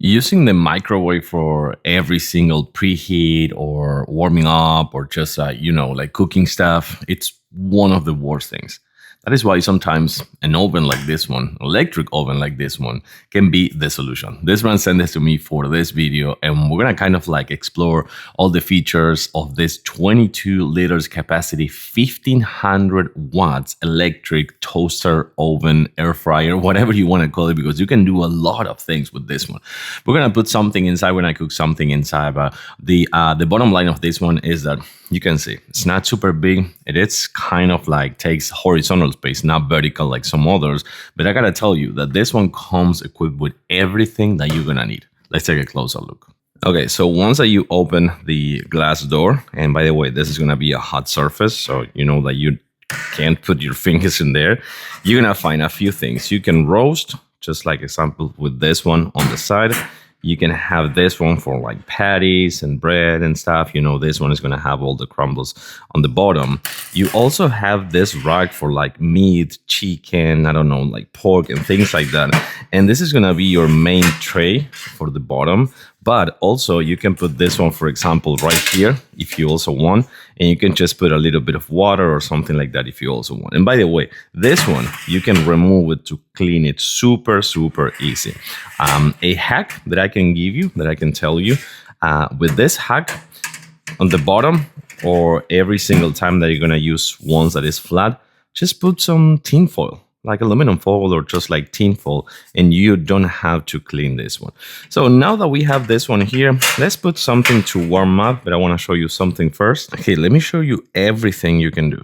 Using the microwave for every single preheat or warming up or just, like cooking stuff, it's one of the worst things. That is why sometimes an oven like this one, electric oven like this one, can be the solution. This man sent this to me for this video, and we're gonna kind of like explore all the features of this 22 liters capacity, 1500 watts electric toaster, oven, air fryer, whatever you want to call it, because you can do a lot of things with this one. We're gonna put something inside when I cook something inside, but the bottom line of this one is that you can see it's not super big. It is kind of like takes horizontal space, not vertical like some others. But I gotta tell you that this one comes equipped with everything that you're gonna need. Let's take a closer look. Okay, so once that you open the glass door, and by the way, this is gonna be a hot surface, so you know that you can't put your fingers in there. You're gonna find a few things. You can roast, just like example with this one on the side. You can have this one for like patties and bread and stuff. You know, this one is going to have all the crumbles on the bottom. You also have this rack for like meat, chicken, I don't know, like pork and things like that. And this is going to be your main tray for the bottom. But also you can put this one, for example, right here, if you also want, and you can just put a little bit of water or something like that if you also want. And by the way, this one, you can remove it to clean it super, super easy. A hack that I can give you, that I can tell you, with this hack on the bottom, or every single time that you're gonna use ones that is flat, just put some tin foil, like aluminum foil or just like tin foil, and you don't have to clean this one. So now that we have this one here, let's put something to warm up, but I want to show you something first. Okay, let me show you everything you can do.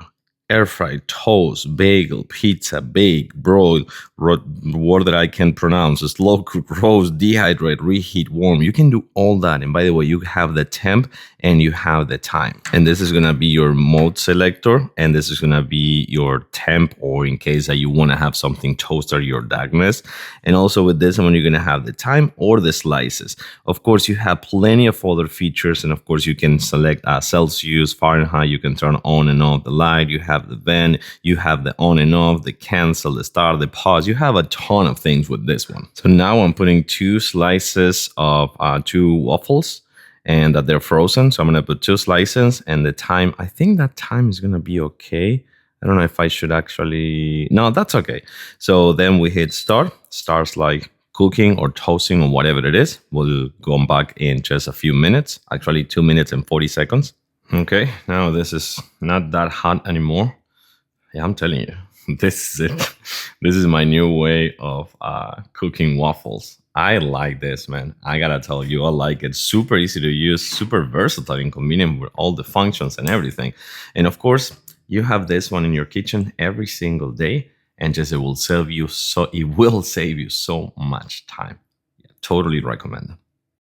Air fry, toast, bagel, pizza, bake, broil, word that I can pronounce, slow cook, roast, dehydrate, reheat, warm. You can do all that. And by the way, you have the temp and you have the time. And this is going to be your mode selector. And this is going to be your temp, or in case that you want to have something toaster, your darkness. And also with this one, you're going to have the time or the slices. Of course, you have plenty of other features. And of course, you can select Celsius, Fahrenheit. You can turn on and off the light. You have the vent, you have the on and off, the cancel, the start, the pause. You have a ton of things with this one. So now I'm putting 2 slices of 2 waffles, and that they're frozen. So I'm going to put 2 slices, and the time, I think that time is going to be okay. I don't know if I should actually, no, that's okay. So then we hit start. Starts like cooking or toasting or whatever it is. We'll go back in just a few minutes, actually 2 minutes and 40 seconds. Okay, now this is not that hot anymore. Yeah, I'm telling you, this is it. This is my new way of cooking waffles. I like this, man. I gotta tell you, I like it. Super easy to use, super versatile and convenient with all the functions and everything. And of course, you have this one in your kitchen every single day, and just it will save you so much time. Yeah, totally recommend it.